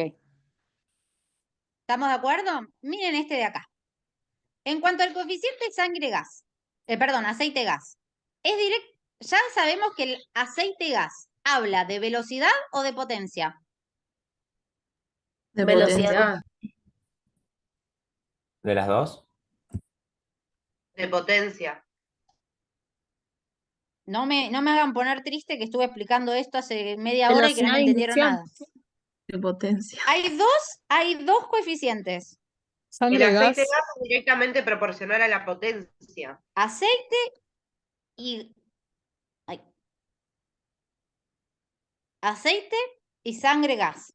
¿Estamos de acuerdo? Miren este de acá. En cuanto al coeficiente sangre-gas, aceite-gas, ya sabemos que el aceite-gas habla de velocidad o de potencia. De Velocidad. potencia. ¿De las dos? De potencia. No me hagan poner triste que estuve explicando esto hace media hora y que no Velocidad me de entendieron inducción. nada. De potencia. Hay dos coeficientes. El Sangre, aceite gas. gas es directamente proporcional a la potencia. Aceite y... ay. Aceite y sangre-gas.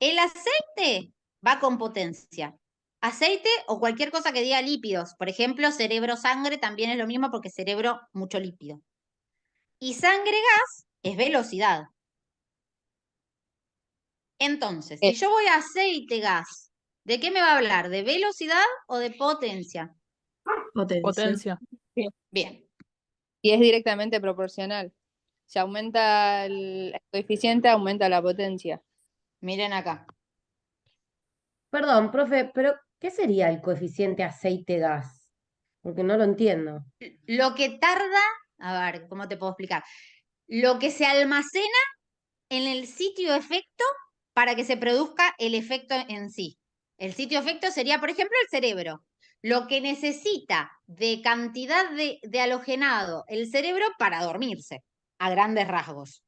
El aceite va con potencia. Aceite o cualquier cosa que diga lípidos. Por ejemplo, cerebro-sangre también es lo mismo porque cerebro, mucho lípido. Y sangre-gas es velocidad. Entonces, si yo voy a aceite-gas, ¿de qué me va a hablar? ¿De velocidad o de potencia? Potencia. Potencia. Bien. Y es directamente proporcional. Si aumenta el coeficiente, aumenta la potencia. Miren acá. Perdón, profe, pero ¿qué sería el coeficiente aceite-gas? Porque no lo entiendo. Lo que tarda, a ver, ¿cómo te puedo explicar? Lo que se almacena en el sitio efecto para que se produzca el efecto en sí. El sitio efecto sería, por ejemplo, el cerebro. Lo que necesita de cantidad de halogenado el cerebro para dormirse, a grandes rasgos.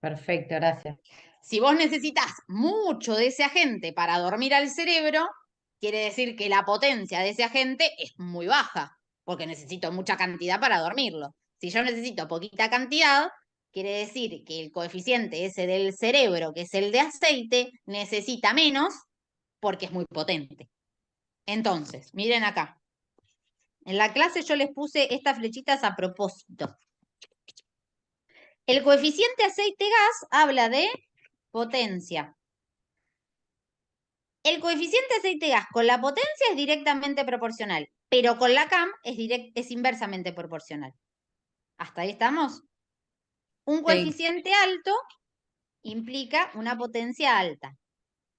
Perfecto, gracias. Si vos necesitas mucho de ese agente para dormir al cerebro, quiere decir que la potencia de ese agente es muy baja, porque necesito mucha cantidad para dormirlo. Si yo necesito poquita cantidad, quiere decir que el coeficiente ese del cerebro, que es el de aceite, necesita menos porque es muy potente. Entonces, miren acá. En la clase yo les puse estas flechitas a propósito. El coeficiente aceite-gas habla de potencia. El coeficiente aceite-gas con la potencia es directamente proporcional, pero con la CAM es inversamente proporcional. ¿Hasta ahí estamos? Un coeficiente alto implica una potencia alta,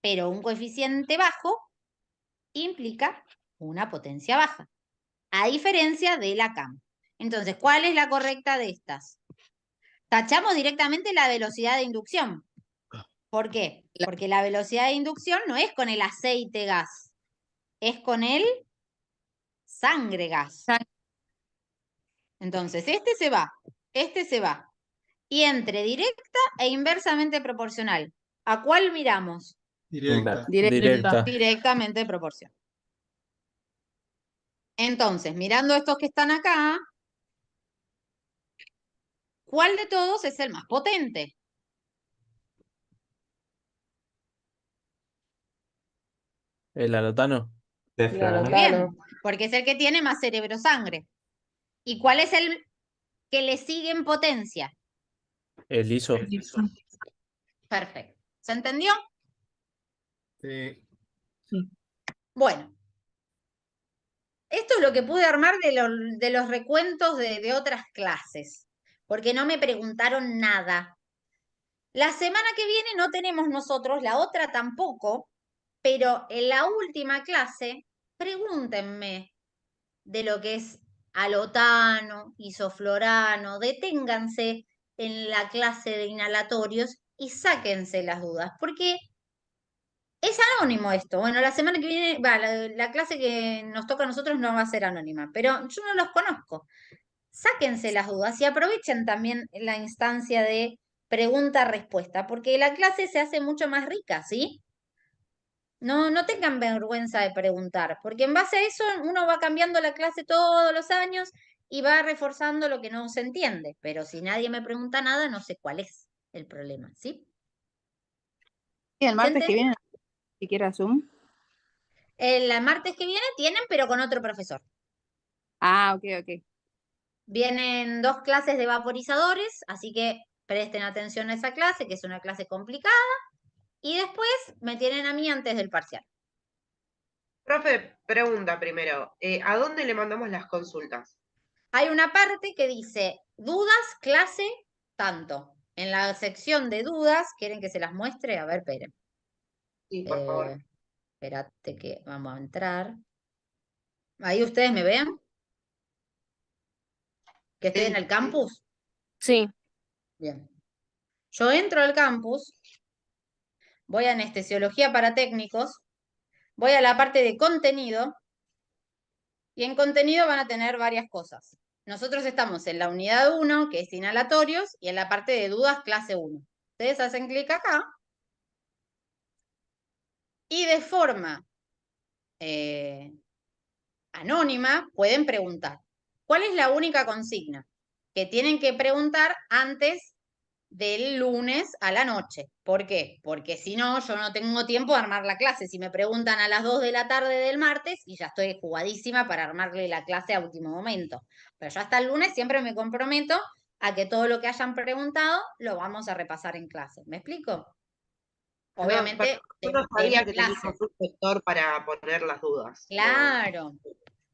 pero un coeficiente bajo implica una potencia baja, a diferencia de la CAM. Entonces, ¿cuál es la correcta de estas? Tachamos directamente la velocidad de inducción. ¿Por qué? Porque la velocidad de inducción no es con el aceite gas, es con el sangre gas. Entonces, este se va. Y entre directa e inversamente proporcional. ¿A cuál miramos? Directa. Directa. Directamente proporcional. Entonces, mirando estos que están acá, ¿cuál de todos es el más potente? El alotano. Muy bien, porque es el que tiene más cerebro sangre. ¿Y cuál es el que le sigue en potencia? El liso. Perfecto. ¿Se entendió? Sí. Bueno, esto es lo que pude armar de los recuentos de otras clases, porque no me preguntaron nada. La semana que viene no tenemos nosotros, la otra tampoco, pero en la última clase, pregúntenme de lo que es alotano, isoflorano, deténganse en la clase de inhalatorios y sáquense las dudas, porque es anónimo esto. Bueno, la semana que viene, la clase que nos toca a nosotros no va a ser anónima, pero yo no los conozco. Sáquense las dudas y aprovechen también la instancia de pregunta-respuesta, porque la clase se hace mucho más rica, ¿sí? No tengan vergüenza de preguntar, porque en base a eso uno va cambiando la clase todos los años y va reforzando lo que no se entiende. Pero si nadie me pregunta nada, no sé cuál es el problema, ¿sí? Y el martes que viene, si quiera Zoom. El martes que viene tienen, pero con otro profesor. Ah, ok, ok. Vienen 2 clases de vaporizadores, así que presten atención a esa clase, que es una clase complicada. Y después me tienen a mí antes del parcial. Profe, pregunta primero, ¿a dónde le mandamos las consultas? Hay una parte que dice dudas, clase, tanto. En la sección de dudas, ¿quieren que se las muestre? A ver, esperen. Sí, por favor. Espérate que vamos a entrar. ¿Ahí ustedes me ven? ¿Que estoy en el campus? Sí. Bien. Yo entro al campus, voy a anestesiología para técnicos, voy a la parte de contenido, y en contenido van a tener varias cosas. Nosotros estamos en la unidad 1, que es inhalatorios, y en la parte de dudas, clase 1. Ustedes hacen clic acá, y de forma anónima pueden preguntar. ¿Cuál es la única consigna? Que tienen que preguntar antes del lunes a la noche. ¿Por qué? Porque si no, yo no tengo tiempo de armar la clase. Si me preguntan a las 2 de la tarde del martes, y ya estoy jugadísima para armarle la clase a último momento. Pero yo hasta el lunes siempre me comprometo a que todo lo que hayan preguntado lo vamos a repasar en clase. ¿Me explico? Obviamente, yo no de sabía mi que clase. teníamos un sector para poner las dudas. Claro.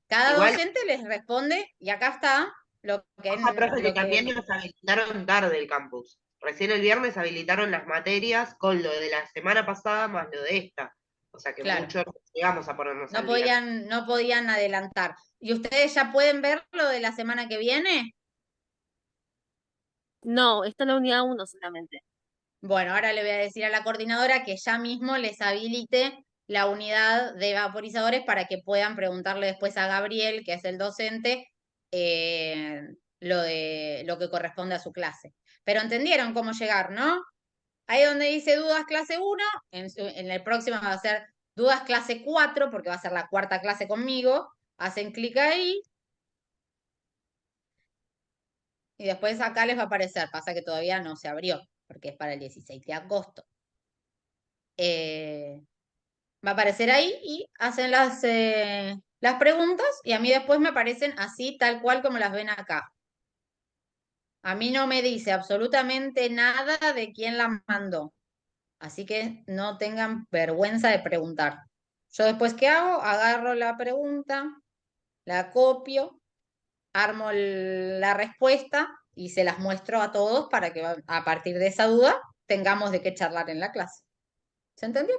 Cada Igual- docente les responde, y acá está lo que... Profe, que lo también que nos habilitaron tarde el campus. Recién el viernes habilitaron las materias con lo de la semana pasada más lo de esta. O sea que Claro. muchos llegamos a ponernos no al día. no podían adelantar. ¿Y ustedes ya pueden ver lo de la semana que viene? No, está en la unidad 1 solamente. Bueno, ahora le voy a decir a la coordinadora que ya mismo les habilite la unidad de vaporizadores para que puedan preguntarle después a Gabriel, que es el docente, lo de lo que corresponde a su clase. Pero entendieron cómo llegar, ¿no? Ahí donde dice dudas clase 1, en el próximo va a ser dudas clase 4, porque va a ser la 4ª clase conmigo. Hacen clic ahí. Y después acá les va a aparecer, pasa que todavía no se abrió, porque es para el 16 de agosto. Va a aparecer ahí y hacen las preguntas y a mí después me aparecen así, tal cual como las ven acá. A mí no me dice absolutamente nada de quién la mandó. Así que no tengan vergüenza de preguntar. Yo después, ¿qué hago? Agarro la pregunta, la copio, armo la respuesta y se las muestro a todos para que a partir de esa duda tengamos de qué charlar en la clase. ¿Se entendió?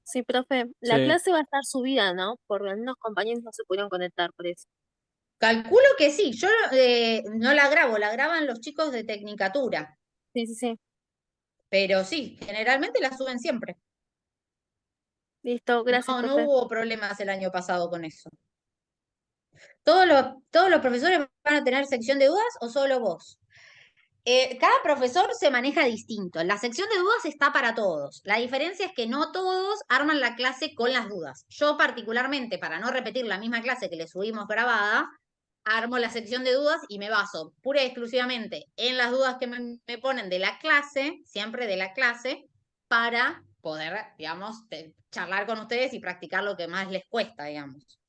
Sí, profe, la Sí. clase va a estar subida, ¿no? Porque algunos compañeros no se pudieron conectar por eso. Calculo que sí. Yo no la grabo, la graban los chicos de Tecnicatura. Sí, sí, sí. Pero sí, generalmente la suben siempre. Listo, gracias, No, no profe. hubo problemas el año pasado con eso. ¿Todos los profesores van a tener sección de dudas o solo vos? Cada profesor se maneja distinto. La sección de dudas está para todos. La diferencia es que no todos arman la clase con las dudas. Yo particularmente, para no repetir la misma clase que le subimos grabada, armo la sección de dudas y me baso pura y exclusivamente en las dudas que me ponen de la clase, siempre de la clase, para poder, digamos, charlar con ustedes y practicar lo que más les cuesta, digamos.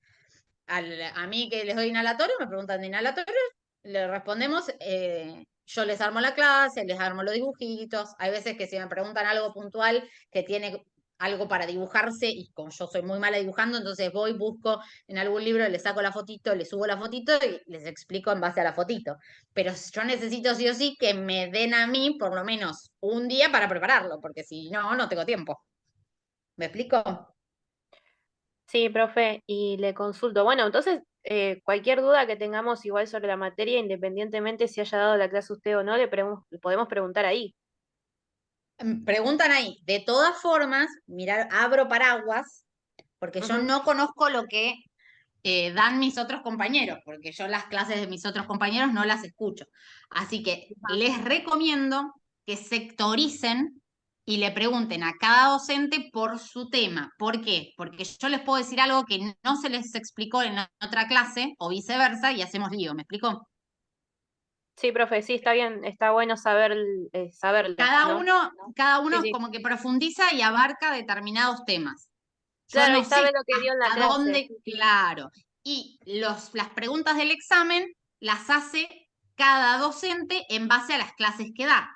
A mí que les doy inhalatorio, me preguntan de inhalatorio, le respondemos, yo les armo la clase, les armo los dibujitos. Hay veces que si me preguntan algo puntual que tiene algo para dibujarse, y como yo soy muy mala dibujando, entonces voy, busco en algún libro, les saco la fotito, les subo la fotito y les explico en base a la fotito. Pero yo necesito sí o sí que me den a mí por lo menos un día para prepararlo, porque si no, no tengo tiempo. ¿Me explico? Sí, profe, y le consulto. Bueno, entonces, cualquier duda que tengamos igual sobre la materia, independientemente si haya dado la clase usted o no, le podemos preguntar ahí. Preguntan ahí. De todas formas, mirar, abro paraguas, porque yo Ujú. no conozco lo que dan mis otros compañeros, porque yo las clases de mis otros compañeros no las escucho. Así que les recomiendo que sectoricen y le pregunten a cada docente por su tema. ¿Por qué? Porque yo les puedo decir algo que no se les explicó en otra clase o viceversa y hacemos lío. ¿Me explico? Sí, profe, sí, está bien, está bueno saberlo, Cada ¿no? uno, cada Sí, uno sí. como que profundiza y abarca determinados temas. Yo Claro, no y sabe sé lo que dio en la hasta clase. dónde, claro. Y las preguntas del examen las hace cada docente en base a las clases que da.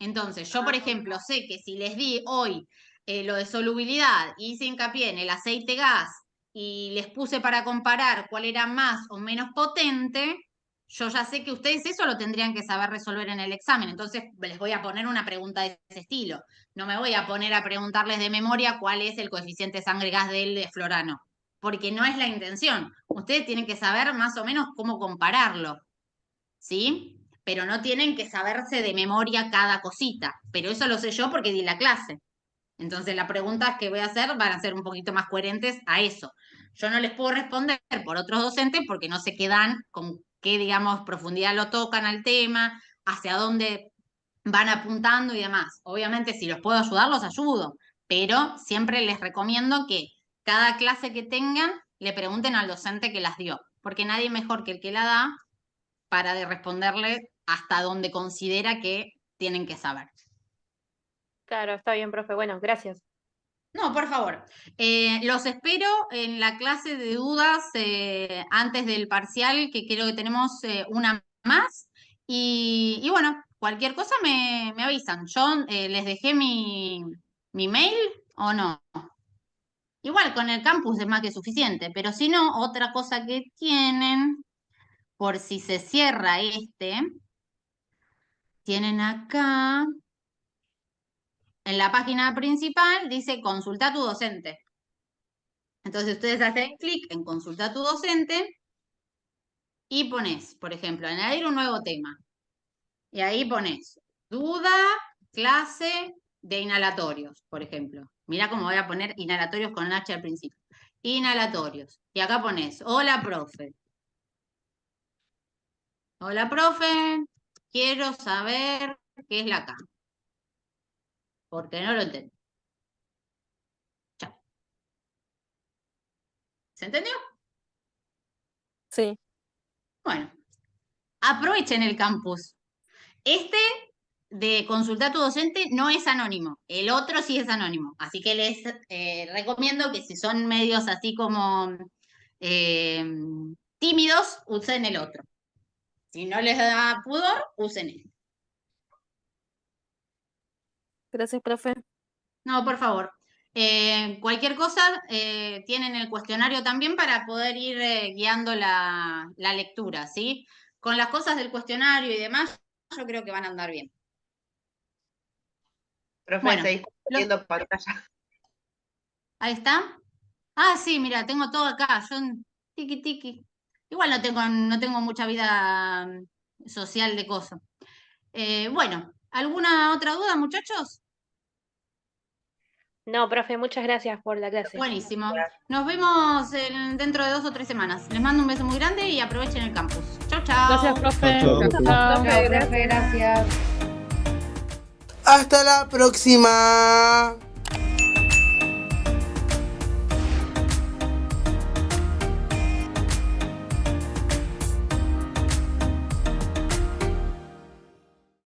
Entonces, yo, por ejemplo, sé que si les di hoy lo de solubilidad, hice hincapié en el aceite gas y les puse para comparar cuál era más o menos potente, yo ya sé que ustedes eso lo tendrían que saber resolver en el examen. Entonces, les voy a poner una pregunta de ese estilo. No me voy a poner a preguntarles de memoria cuál es el coeficiente sangre-gas del de Florano, porque no es la intención. Ustedes tienen que saber más o menos cómo compararlo, ¿sí? Pero no tienen que saberse de memoria cada cosita. Pero eso lo sé yo porque di la clase. Entonces las preguntas que voy a hacer van a ser un poquito más coherentes a eso. Yo no les puedo responder por otros docentes porque no se quedan con qué, digamos, profundidad lo tocan al tema, hacia dónde van apuntando y demás. Obviamente, si los puedo ayudar, los ayudo, pero siempre les recomiendo que cada clase que tengan le pregunten al docente que las dio, porque nadie mejor que el que la da para de responderle hasta donde considera que tienen que saber. Claro, está bien, profe. Bueno, gracias. No, por favor. Los espero en la clase de dudas antes del parcial, que creo que tenemos una más. Y bueno, cualquier cosa me avisan. Yo les dejé mi mail o no. Igual con el campus es más que suficiente, pero si no, otra cosa que tienen, por si se cierra tienen acá, en la página principal, dice consulta a tu docente. Entonces ustedes hacen clic en consulta a tu docente y pones, por ejemplo, añadir un nuevo tema. Y ahí pones duda, clase de inhalatorios, por ejemplo. Mira cómo voy a poner inhalatorios con H al principio. Inhalatorios. Y acá pones, hola, profe. Hola, profe. Quiero saber qué es la CAM. Porque no lo entiendo. Chao. ¿Se entendió? Sí. Bueno, aprovechen el campus. Este de consultar a tu docente no es anónimo, el otro sí es anónimo. Así que les recomiendo que si son medios así como tímidos, usen el otro. Si no les da pudor, usen este. Gracias, profe. No, por favor. Cualquier cosa, tienen el cuestionario también para poder ir guiando la lectura, ¿sí? Con las cosas del cuestionario y demás, yo creo que van a andar bien. Profe, Bueno, seguís compartiendo pantalla. Ahí está. Ah, sí, mira, tengo todo acá. Yo tiki tiki. Igual no tengo mucha vida social de cosas. Bueno, ¿alguna otra duda, muchachos? No, profe, muchas gracias por la clase. Buenísimo. Nos vemos dentro de 2 o 3 semanas. Les mando un beso muy grande y aprovechen el campus. Chau, chau. Gracias, profe. Chau, chau. Chao. Profe, gracias. Hasta la próxima.